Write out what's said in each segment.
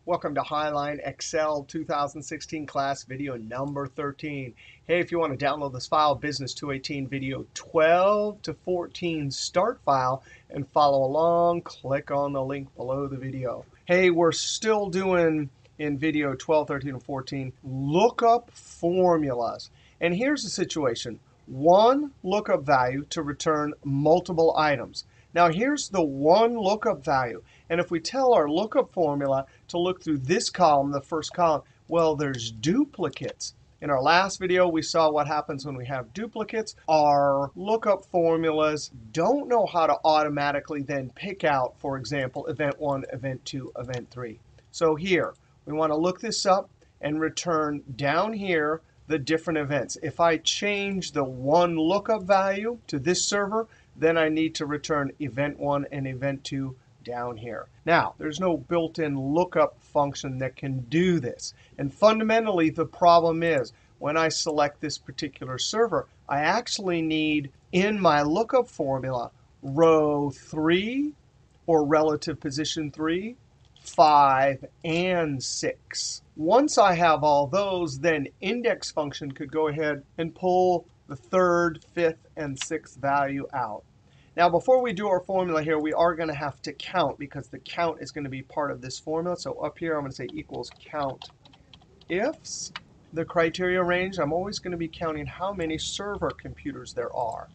Welcome to Highline Excel 2016 class video number 13. Hey, if you want to download this file, Business 218 video 12 to 14 start file, and follow along, click on the link below the video. Hey, we're still doing in video 12, 13, and 14 lookup formulas. And here's the situation. One lookup value to return multiple items. Now here's the one lookup value. And if we tell our lookup formula to look through this column, the first column, well, there's duplicates. In our last video, we saw what happens when we have duplicates. Our lookup formulas don't know how to automatically then pick out, for example, event 1, event 2, event 3. So here, we want to look this up and return down here the different events. If I change the one lookup value to this server, then I need to return event 1 and event 2 down here. Now, there's no built-in lookup function that can do this. And fundamentally, the problem is when I select this particular server, I actually need in my lookup formula row 3 or relative position 3, 5, and 6. Once I have all those, then index function could go ahead and pull the 3rd, 5th, and 6th value out. Now, before we do our formula here, we are going to have to count because the count is going to be part of this formula. So up here, I'm going to say equals count ifs. The criteria range, I'm always going to be counting how many server computers there are.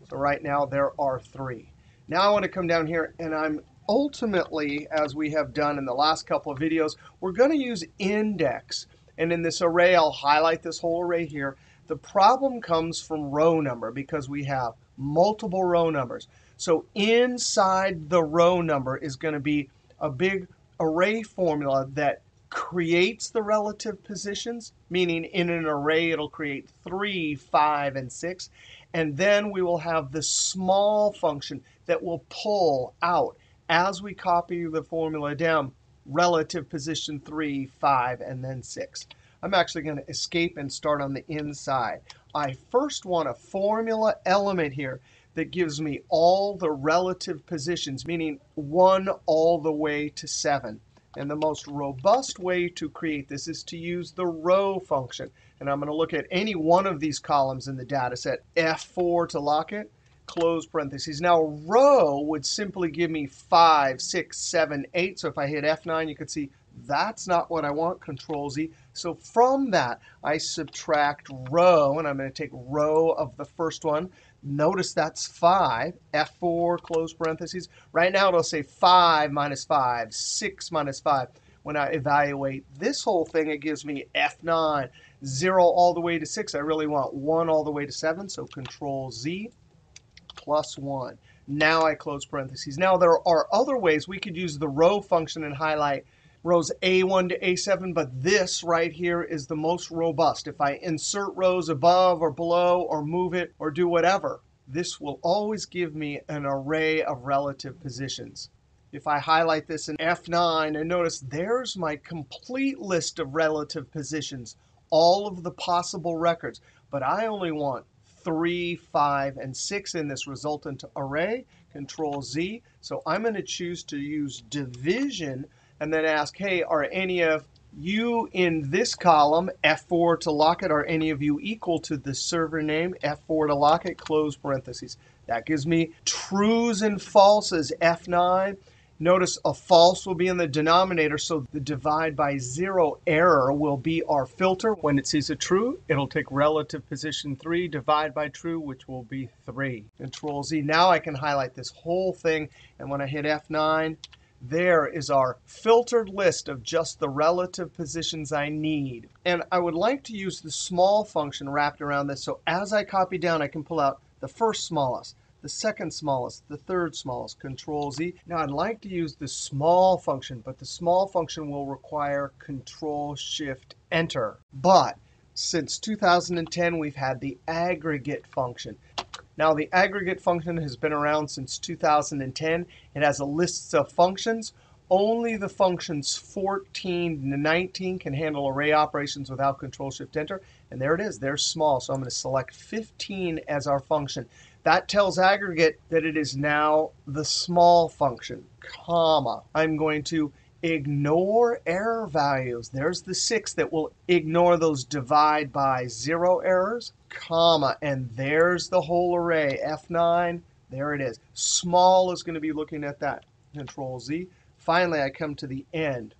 So right now, there are 3. Now I want to come down here, and I'm ultimately, as we have done in the last couple of videos, we're going to use index. And in this array, I'll highlight this whole array here. The problem comes from row number because we have multiple row numbers. So inside the row number is going to be a big array formula that creates the relative positions, meaning in an array it'll create 3, 5, and 6. And then we will have the small function that will pull out as we copy the formula down relative position 3, 5, and then 6. I'm actually going to escape and start on the inside. I first want a formula element here that gives me all the relative positions, meaning 1 all the way to 7. And the most robust way to create this is to use the row function. And I'm going to look at any one of these columns in the data set, F4 to lock it, close parentheses. Now, row would simply give me 5, 6, 7, 8. So if I hit F9, you can see that's not what I want, Control Z. So from that, I subtract row, and I'm going to take row of the first one. Notice that's 5, F4, close parentheses. Right now, it'll say 5 minus 5, 6 minus 5. When I evaluate this whole thing, it gives me F9, 0 all the way to 6. I really want 1 all the way to 7, so Control Z, plus 1. Now I close parentheses. Now, there are other ways we could use the row function and highlight rows A1 to A7, but this right here is the most robust. If I insert rows above or below or move it or do whatever, this will always give me an array of relative positions. If I highlight this in F9, and notice there's my complete list of relative positions, all of the possible records. But I only want 3, 5, and 6 in this resultant array, Control Z. So I'm going to choose to use division and then ask, hey, are any of you in this column, F4 to lock it, are any of you equal to the server name, F4 to lock it, close parentheses. That gives me trues and falses, F9. Notice a false will be in the denominator, so the divide by 0 error will be our filter. When it sees a true, it'll take relative position 3, divide by true, which will be 3. Control Z. Now I can highlight this whole thing, and when I hit F9, there is our filtered list of just the relative positions I need. And I would like to use the small function wrapped around this. So as I copy down, I can pull out the first smallest, the second smallest, the third smallest, Control Z. Now I'd like to use the small function, but the small function will require Control Shift Enter. But since 2010, we've had the aggregate function. Now, the aggregate function has been around since 2010. It has a list of functions. Only the functions 14 to 19 can handle array operations without Control-Shift-Enter. And there it is. They're small. So I'm going to select 15 as our function. That tells aggregate that it is now the small function, comma. I'm going to Ignore error values. There's the 6 that will ignore those divide by 0 errors, comma, and there's the whole array, F9. There it is. Small is going to be looking at that. Control Z. Finally, I come to the end,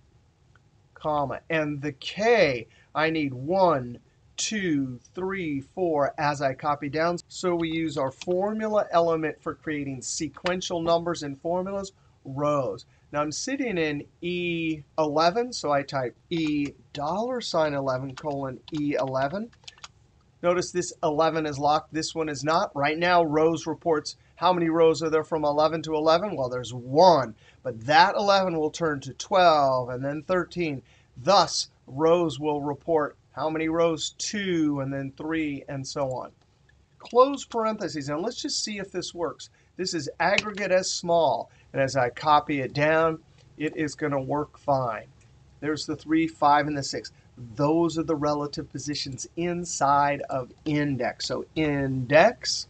comma, and the K, I need 1, 2, 3, 4 as I copy down. So we use our formula element for creating sequential numbers in formulas, rows. Now I'm sitting in E11, so I type $11 colon E11. Notice this 11 is locked. This one is not. Right now, rows reports how many rows are there from 11 to 11? Well, there's 1. But that 11 will turn to 12 and then 13. Thus, rows will report how many rows? 2 and then 3 and so on. Close parentheses. Now, let's just see if this works. This is aggregate as small. And as I copy it down, it is going to work fine. There's the 3, 5, and the 6. Those are the relative positions inside of index. So index.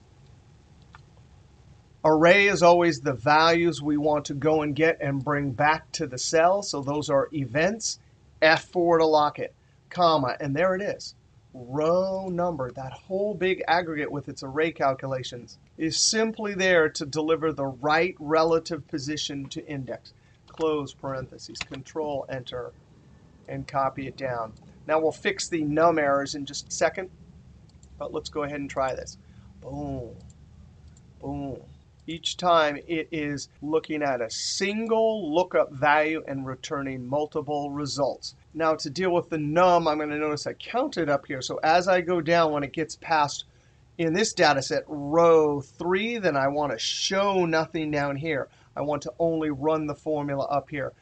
Array is always the values we want to go and get and bring back to the cell. So those are events. F4 to lock it, comma, and there it is. Row number, that whole big aggregate with its array calculations, is simply there to deliver the right relative position to index. Close parentheses, Control Enter, and copy it down. Now we'll fix the num errors in just a second, but let's go ahead and try this. Boom, boom. Each time it is looking at a single lookup value and returning multiple results. Now to deal with the num, I'm going to notice I counted up here. So as I go down, when it gets past, in this data set, row 3, then I want to show nothing down here. I want to only run the formula up here.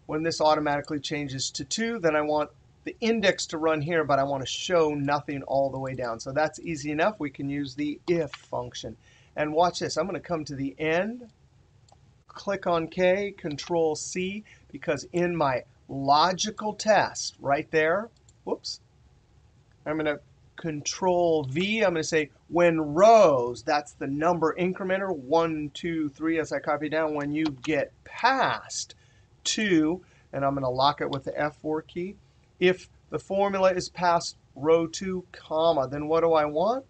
When this automatically changes to 2, then I want the index to run here, but I want to show nothing all the way down. So that's easy enough. We can use the if function. And watch this. I'm going to come to the end, click on K, Control C, because in my logical test right there, whoops, I'm going to Control V. I'm going to say when rows, that's the number incrementer, 1, 2, 3, as I copy down. When you get past 2, and I'm going to lock it with the F4 key. If the formula is past row 2, comma, then what do I want?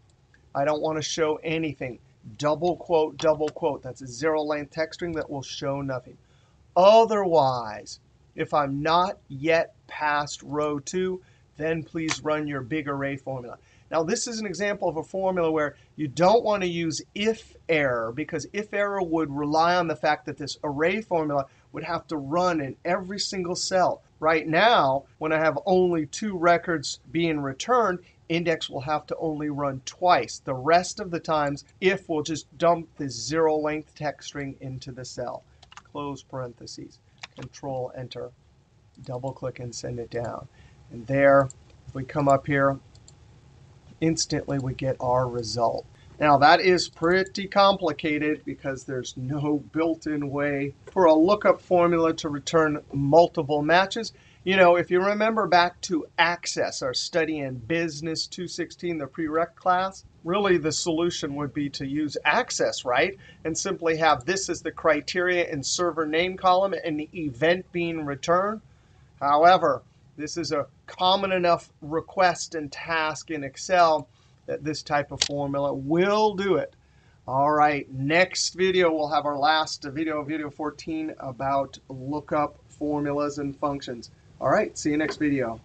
I don't want to show anything. Double quote, double quote. That's a 0-length text string that will show nothing. Otherwise, if I'm not yet past row 2, then please run your big array formula. Now, this is an example of a formula where you don't want to use if error, because if error would rely on the fact that this array formula would have to run in every single cell. Right now, when I have only 2 records being returned, index will have to only run twice. The rest of the times, if will just dump this 0-length text string into the cell. Close parentheses, Control Enter, double click and send it down. And there, if we come up here, instantly we get our result. Now that is pretty complicated because there's no built-in way for a lookup formula to return multiple matches. You know, if you remember back to Access, our study in Business 216, the prereq class, really the solution would be to use Access, right? And simply have this as the criteria in server name column and the event being returned. However, this is a common enough request and task in Excel that this type of formula will do it. All right, next video, we'll have our last video, video 14, about lookup formulas and functions. All right, see you next video.